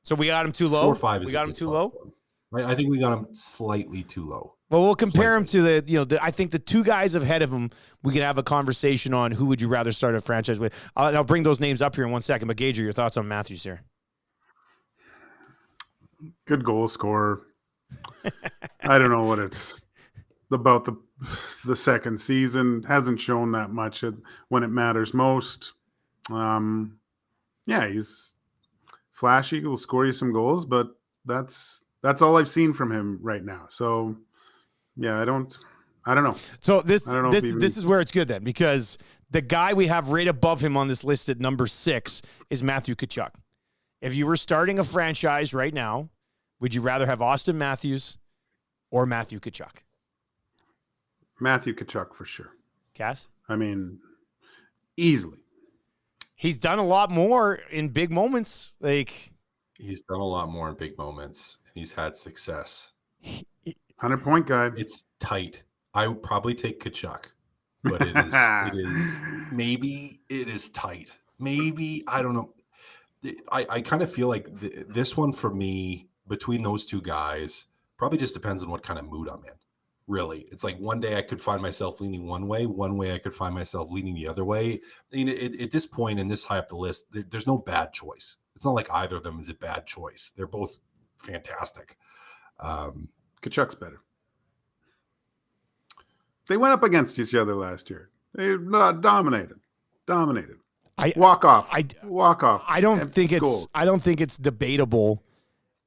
So we got him too low? 4 or 5 is we got him too low? Right? I think we got him slightly too low. Well, we'll compare him to I think the 2 guys ahead of him, we could have a conversation on who would you rather start a franchise with. I'll bring those names up here in 1 second, but Gage, your thoughts on Matthews here? Good goal scorer. I don't know what it's about the second season. Hasn't shown that much when it matters most. He's flashy. Will score you some goals, but that's all I've seen from him right now. So Yeah, I don't know. So this I don't know if even- is where it's good then, because the guy we have right above him on this list at number 6 is Matthew Tkachuk. If you were starting a franchise right now, would you rather have Austin Matthews or Matthew Tkachuk? Matthew Tkachuk for sure. Cass? I mean, easily. He's done a lot more in big moments. He's done a lot more in big moments, and he's had success. 100-point guy. It's tight. I would probably take Tkachuk, but it is tight. Maybe, I don't know. I kind of feel like this one for me, between those two guys, probably just depends on what kind of mood I'm in. Really, it's like one day I could find myself leaning one way I could find myself leaning the other way. I mean, at this point in this high up the list, there's no bad choice. It's not like either of them is a bad choice. They're both fantastic. Kachuk's better. They went up against each other last year. They dominated. Walk off. I don't think it's debatable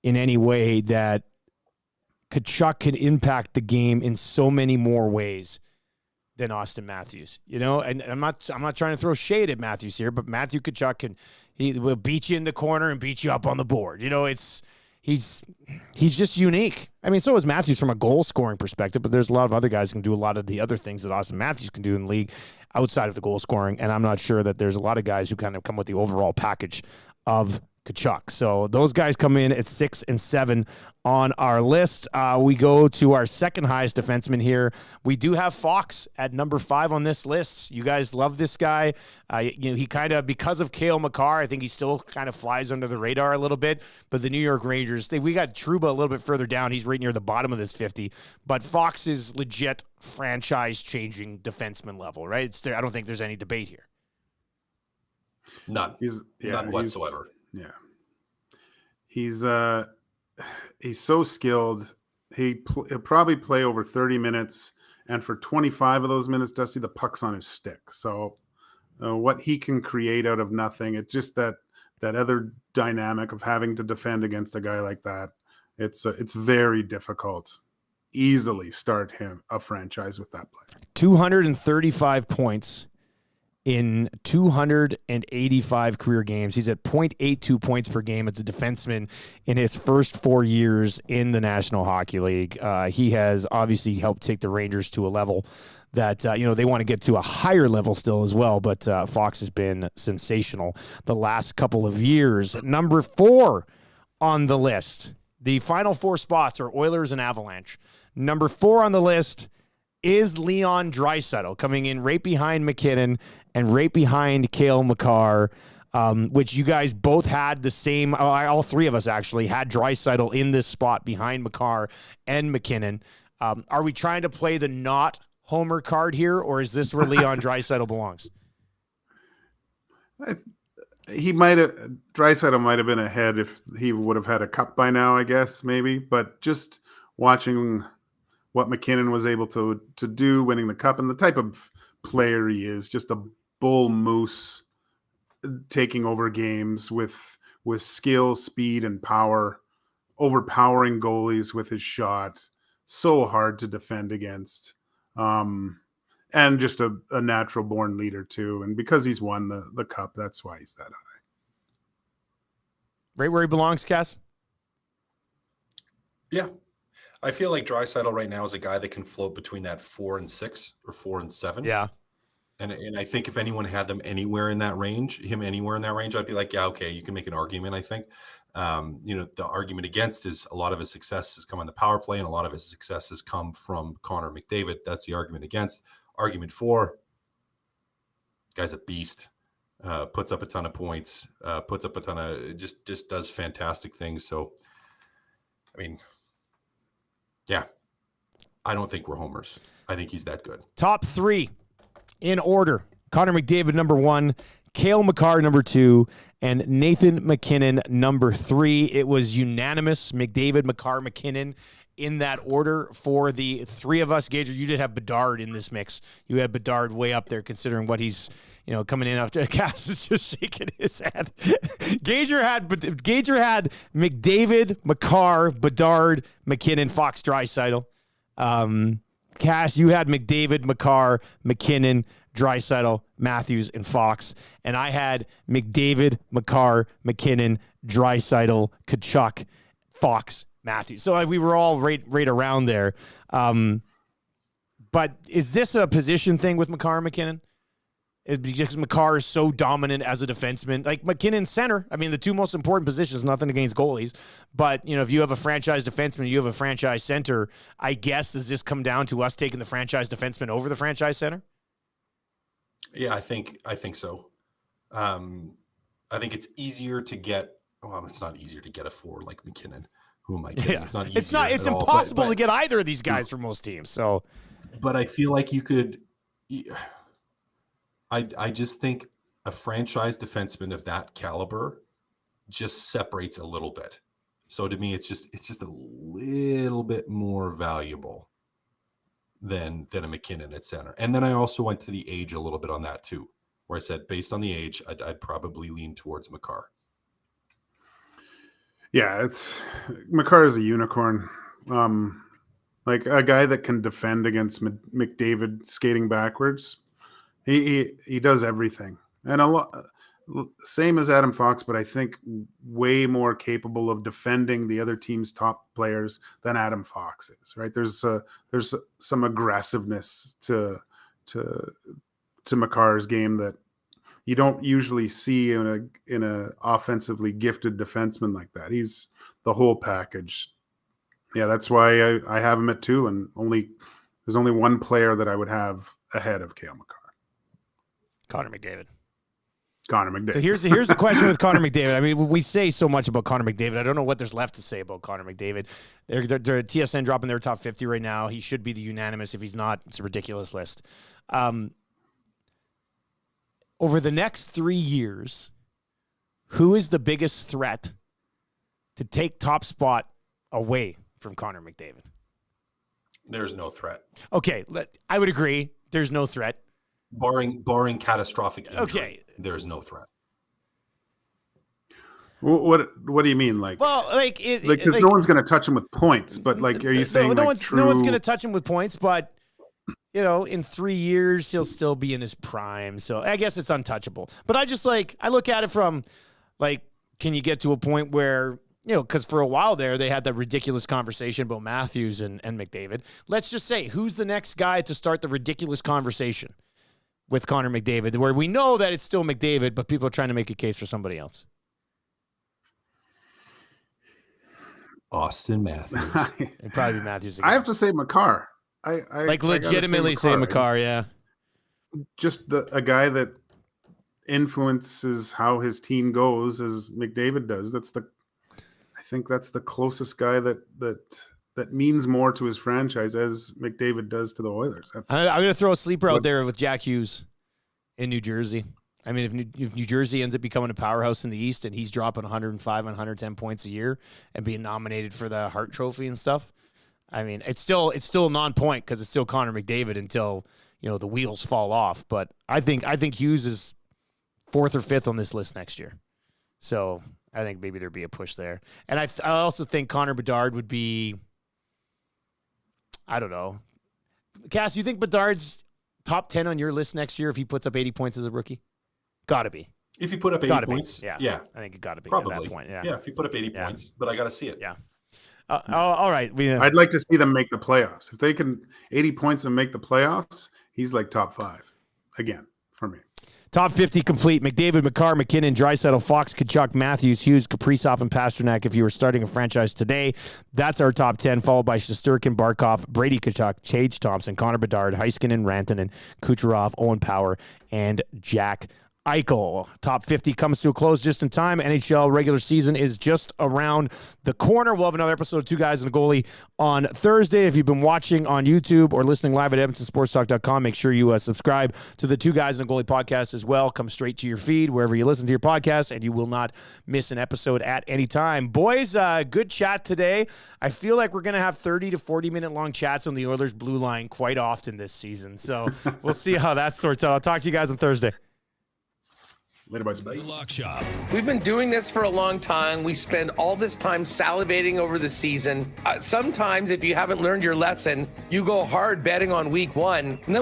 in any way that Tkachuk can impact the game in so many more ways than Austin Matthews. You know, and I'm not trying to throw shade at Matthews here, but Matthew Tkachuk he will beat you in the corner and beat you up on the board. You know, he's just unique. I mean, so is Matthews from a goal scoring perspective, but there's a lot of other guys who can do a lot of the other things that Austin Matthews can do in the league outside of the goal scoring, and I'm not sure that there's a lot of guys who kind of come with the overall package of Tkachuk. So those guys come in at 6 and 7 on our list. We go to our second highest defenseman here. We do have Fox at number 5 on this list. You guys love this guy. He kind of, because of Cale Makar, I think he still kind of flies under the radar a little bit. But the New York Rangers, we got Trouba a little bit further down. He's right near the bottom of this 50. But Fox is legit franchise-changing defenseman level, right? I don't think there's any debate here. None whatsoever. Yeah, he's so skilled. He'll probably play over 30 minutes, and for 25 of those minutes, Dusty, the puck's on his stick. So what he can create out of nothing, it's just that other dynamic of having to defend against a guy like that. It's very difficult. Easily start him a franchise with that player. 235 points in 285 career games. He's at 0.82 points per game as a defenseman in his first 4 years in the National Hockey League. He has obviously helped take the Rangers to a level that, they want to get to a higher level still as well, but Fox has been sensational the last couple of years. Number 4 on the list. The final 4 spots are Oilers and Avalanche. Number 4 on the list is Leon Draisaitl, coming in right behind McKinnon and right behind Cale Makar, which you guys both had the same. All three of us actually had Draisaitl in this spot behind Makar and McKinnon. Are we trying to play the not homer card here, or is this where Leon Draisaitl belongs? Draisaitl might have been ahead if he would have had a cup by now, I guess, maybe. But just watching what McKinnon was able to do, winning the cup, and the type of player he is, just a bull moose, taking over games with skill, speed, and power, overpowering goalies with his shot, so hard to defend against, and just a natural born leader too. And because he's won the cup, that's why he's that high. Right where he belongs, Cass? Yeah. I feel like Draisaitl right now is a guy that can float between that 4 and 6 or 4 and 7. Yeah. And I think if anyone had them anywhere in that range, I'd be like, yeah, okay, you can make an argument, I think. The argument against is a lot of his success has come on the power play, and a lot of his success has come from Connor McDavid. That's the argument against. Argument for, guy's a beast, puts up a ton of points, just does fantastic things. So, I mean, yeah, I don't think we're homers. I think he's that good. Top 3 in order. Connor McDavid, number 1. Cale Makar, number 2. And Nathan McKinnon, number 3. It was unanimous. McDavid, Makar, McKinnon in that order for the 3 of us. Gage, you did have Bedard in this mix. You had Bedard way up there considering what he's coming in after. Cass is just shaking his head. Gager had McDavid, Makar, Bedard, McKinnon, Fox, Draisaitl. Cass, you had McDavid, Makar, McKinnon, Draisaitl, Matthews, and Fox. And I had McDavid, Makar, McKinnon, Draisaitl, Tkachuk, Fox, Matthews. So we were all right around there. But is this a position thing with Makar and McKinnon? Because Makar is so dominant as a defenseman. Like McKinnon center, I mean, the two most important positions, nothing against goalies. But, if you have a franchise defenseman, you have a franchise center, I guess, does this come down to us taking the franchise defenseman over the franchise center? Yeah, I think so. I think it's easier to get, it's not easier to get a forward like McKinnon. Who am I kidding? Yeah. It's not easy. It's impossible to get either of these guys for most teams. So, but I feel like you could. I just think a franchise defenseman of that caliber just separates a little bit. So to me, it's just a little bit more valuable than a McKinnon at center. And then I also went to the age a little bit on that too, where I said based on the age, I'd probably lean towards Makar. Yeah, Makar is a unicorn. Like a guy that can defend against McDavid skating backwards. He does everything, and a lot same as Adam Fox, but I think way more capable of defending the other team's top players than Adam Fox is. Right? There's some aggressiveness to Makar's game that you don't usually see in a offensively gifted defenseman like that. He's the whole package. Yeah, that's why I have him at 2, and there's only one player that I would have ahead of Cale Makar. Connor McDavid. So here's the question with Connor McDavid. I mean, we say so much about Connor McDavid. I don't know what there's left to say about Connor McDavid. They're TSN dropping their top 50 right now. He should be the unanimous. If he's not, it's a ridiculous list. Over the next 3 years, who is the biggest threat to take top spot away from Connor McDavid? There's no threat. Okay, I would agree. There's no threat. Barring catastrophic injury, okay, there's no threat. What do you mean? Because no one's going to touch him with points. But are you saying no one's going to touch him with points? But in 3 years he'll still be in his prime. So I guess it's untouchable. But I look at it from can you get to a point where because for a while there they had that ridiculous conversation about Matthews and McDavid. Let's just say who's the next guy to start the ridiculous conversation with Connor McDavid, where we know that it's still McDavid, but people are trying to make a case for somebody else. Austin Matthews. It'd probably be Matthews again. I have to say Makar. I legitimately say Makar, yeah. Just a guy that influences how his team goes as McDavid does. I think that's the closest guy that means more to his franchise as McDavid does to the Oilers. I'm going to throw a sleeper out there with Jack Hughes in New Jersey. I mean, if New Jersey ends up becoming a powerhouse in the East and he's dropping 105 and 110 points a year and being nominated for the Hart Trophy and stuff, I mean, it's still a non-point because it's still Connor McDavid until the wheels fall off. But I think Hughes is 4th or 5th on this list next year. So I think maybe there'd be a push there. And I also think Connor Bedard would be. I don't know. Cass, you think Bedard's top 10 on your list next year if he puts up 80 points as a rookie? Gotta be. If you put up 80 points, yeah. I think it gotta be probably. At that point. Yeah, if you put up 80 points, but I gotta see it. Yeah. All right. I'd like to see them make the playoffs. If they can 80 points and make the playoffs, he's like top 5 again for me. Top 50 complete. McDavid, Makar, McKinnon, Draisaitl, Fox, Tkachuk, Matthews, Hughes, Kaprizov, and Pasternak. If you were starting a franchise today, that's our top 10, followed by Shesterkin, Barkov, Brady Tkachuk, Tage Thompson, Connor Bedard, Heiskanen, Rantanen, Kucherov, Owen Power, and Jack Eichel. Top 50 comes to a close just in time. NHL regular season is just around the corner. We'll have another episode of Two Guys and a Goalie on Thursday. If you've been watching on YouTube or listening live at EdmontonSportsTalk.com, make sure you subscribe to the Two Guys and a Goalie podcast as well. Come straight to your feed wherever you listen to your podcast, and you will not miss an episode at any time. Boys, good chat today. I feel like we're going to have 30 to 40-minute long chats on the Oilers blue line quite often this season. So we'll see how that sorts out. I'll talk to you guys on Thursday. Later, boys. The Lock Shop. We've been doing this for a long time. We spend all this time salivating over the season. Sometimes, if you haven't learned your lesson, you go hard betting on week one, and then